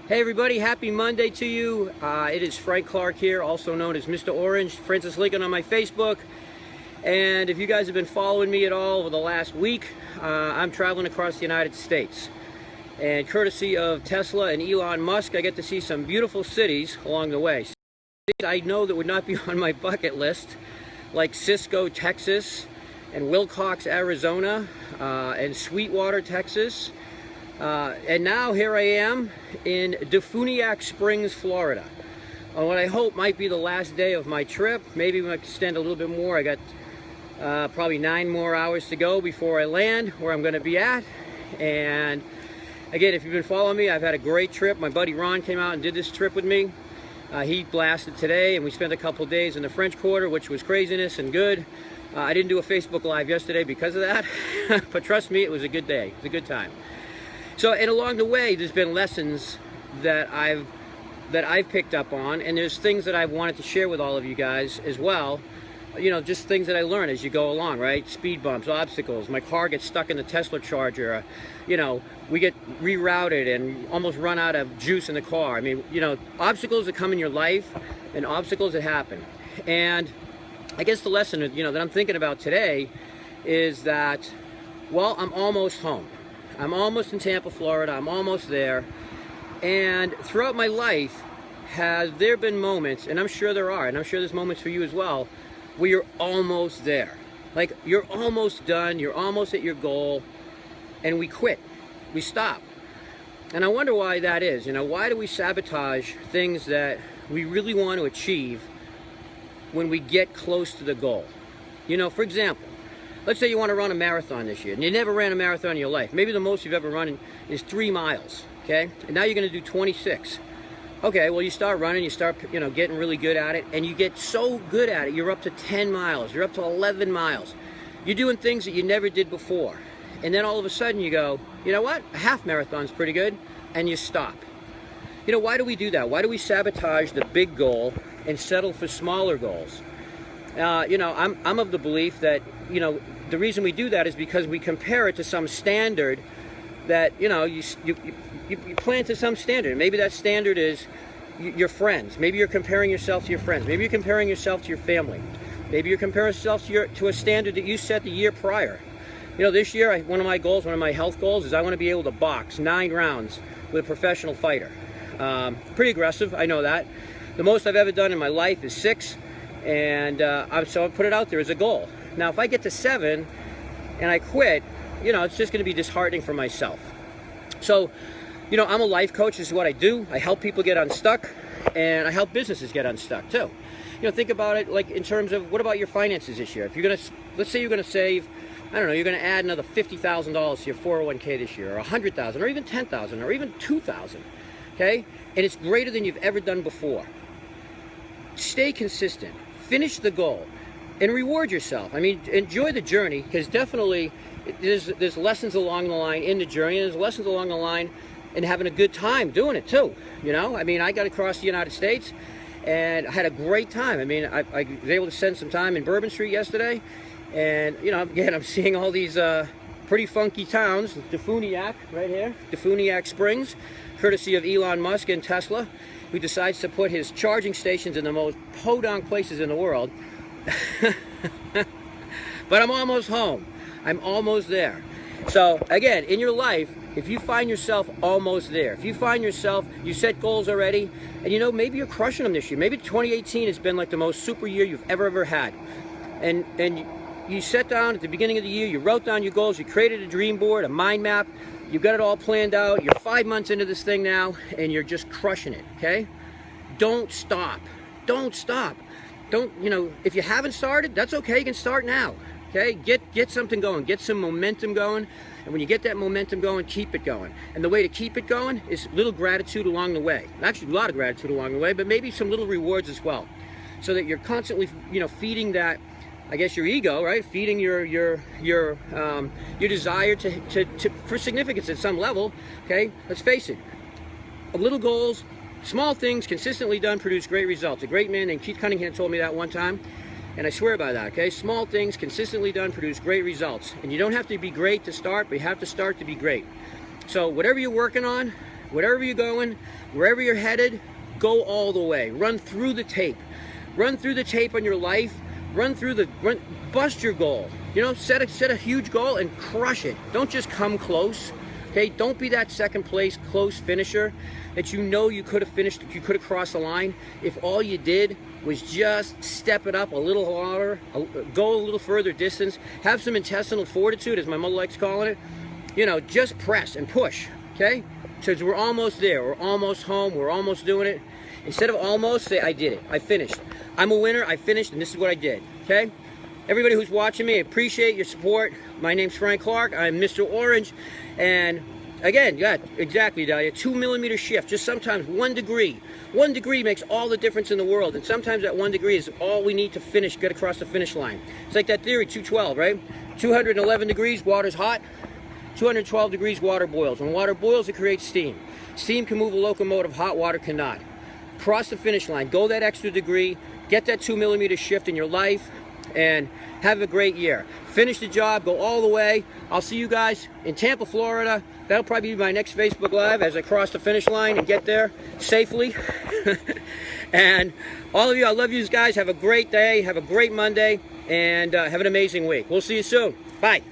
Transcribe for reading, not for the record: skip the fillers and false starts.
Hey everybody, happy Monday to you. It is Frank Clark here, also known as Mr. Orange, Francis Lincoln on my Facebook. And if you guys have been following me at all over the last week, I'm traveling across the United States. And courtesy of Tesla and Elon Musk, I get to see some beautiful cities along the way. Cities I know that would not be on my bucket list, like Cisco, Texas, and Wilcox, Arizona, and Sweetwater, Texas. And now here I am in Defuniak Springs, Florida, on what I hope might be the last day of my trip. Maybe we might extend a little bit more. I got probably 9 more hours to go before I land where I'm going to be at. And again, if you've been following me, I've had a great trip. My buddy Ron came out and did this trip with me. He blasted today, and we spent a couple days in the French Quarter, which was craziness and good. I didn't do a Facebook Live yesterday because of that, but trust me, it was a good day. It was a good time. So, and along the way, there's been lessons that I've picked up on, and there's things that I've wanted to share with all of you guys as well. You know, just things that I learn as you go along, right? Speed bumps, obstacles. My car gets stuck in the Tesla charger. You know, we get rerouted and almost run out of juice in the car. I mean, you know, obstacles that come in your life and obstacles that happen. And I guess the lesson, you know, that I'm thinking about today is that, well, I'm almost home. I'm almost in Tampa, Florida. I'm almost there. And throughout my life, have there been moments, and I'm sure there are, and I'm sure there's moments for you as well, where you're almost there. Like, you're almost done, you're almost at your goal, and we quit. We stop. And I wonder why that is. You know, why do we sabotage things that we really want to achieve when we get close to the goal? You know, for example, let's say you want to run a marathon this year, and you never ran a marathon in your life. Maybe the most you've ever run is 3 miles, okay? And now you're going to do 26. Okay, well, you start running, you start, you know, getting really good at it, and you get so good at it, you're up to 10 miles, you're up to 11 miles. You're doing things that you never did before. And then all of a sudden you go, you know what? A half marathon's pretty good, and you stop. You know, why do we do that? Why do we sabotage the big goal and settle for smaller goals? You know, I'm of the belief that, you know, the reason we do that is because we compare it to some standard that, you know, you plan to some standard. Maybe that standard is your friends. Maybe you're comparing yourself to your friends. Maybe you're comparing yourself to your family. Maybe you're comparing yourself to a standard that you set the year prior. You know, this year, one of my goals, one of my health goals is I want to be able to box 9 rounds with a professional fighter. Pretty aggressive, I know that. The most I've ever done in my life is 6. And so I put it out there as a goal. Now, if I get to 7 and I quit, you know, it's just going to be disheartening for myself. So, you know, I'm a life coach. This is what I do. I help people get unstuck, and I help businesses get unstuck too. You know, think about it like in terms of what about your finances this year? If you're going to, let's say you're going to save, I don't know, you're going to add another $50,000 to your 401k this year, or $100,000, or even $10,000, or even $2,000. Okay, and it's greater than you've ever done before. Stay consistent. Finish the goal and reward yourself. I mean, enjoy the journey, because definitely there's lessons along the line in the journey, and there's lessons along the line in having a good time doing it too. You know, I mean, I got across the United States and I had a great time. I mean, I was able to spend some time in Bourbon Street yesterday, and, you know, again, I'm seeing all these pretty funky towns. Defuniak right here, Defuniak Springs, courtesy of Elon Musk and Tesla, who decides to put his charging stations in the most podunk places in the world. But I'm almost home. I'm almost there. So again, in your life, if you find yourself almost there, if you find yourself, you set goals already, and you know, maybe you're crushing them this year. Maybe 2018 has been like the most super year you've ever had. And you sat down at the beginning of the year, you wrote down your goals, you created a dream board, a mind map, you got it all planned out, you're 5 months into this thing now, and you're just crushing it, okay? Don't stop. Don't stop. Don't, you know, if you haven't started, that's okay, you can start now, okay? Get something going, get some momentum going, and when you get that momentum going, keep it going. And the way to keep it going is little gratitude along the way. Actually, a lot of gratitude along the way, but maybe some little rewards as well, so that you're constantly, you know, feeding that, I guess, your ego, right? Feeding your desire for significance at some level. Okay, let's face it. Little goals, small things, consistently done, produce great results. A great man named Keith Cunningham told me that one time, and I swear by that. Okay, small things, consistently done, produce great results. And you don't have to be great to start, but you have to start to be great. So whatever you're working on, Wherever you're going, wherever you're headed, go all the way. Run through the tape. Run through the tape on your life. Bust your goal. You know, set a huge goal and crush it. Don't just come close. Okay, don't be that second place close finisher that you know you could have finished, you could have crossed the line if all you did was just step it up a little harder, go a little further distance, have some intestinal fortitude, as my mother likes calling it. You know, just press and push, okay? Because we're almost there, we're almost home, we're almost doing it. Instead of almost, say, I did it, I finished. I'm a winner, I finished, and this is what I did, okay? Everybody who's watching me, I appreciate your support. My name's Frank Clark, I'm Mr. Orange, and again, yeah, exactly, Dahlia, 2 millimeter shift, just sometimes 1 degree. 1 degree makes all the difference in the world, and sometimes that 1 degree is all we need to finish, get across the finish line. It's like that theory, 212, right? 211 degrees, water's hot. 212 degrees, water boils. When water boils, it creates steam. Steam can move a locomotive, hot water cannot. Cross the finish line, go that extra degree, get that 2 millimeter shift in your life, and have a great year. Finish the job, go all the way. I'll see you guys in Tampa, Florida. That'll probably be my next Facebook Live as I cross the finish line and get there safely. And all of you, I love you guys. Have a great day, have a great Monday, and have an amazing week. We'll see you soon. Bye.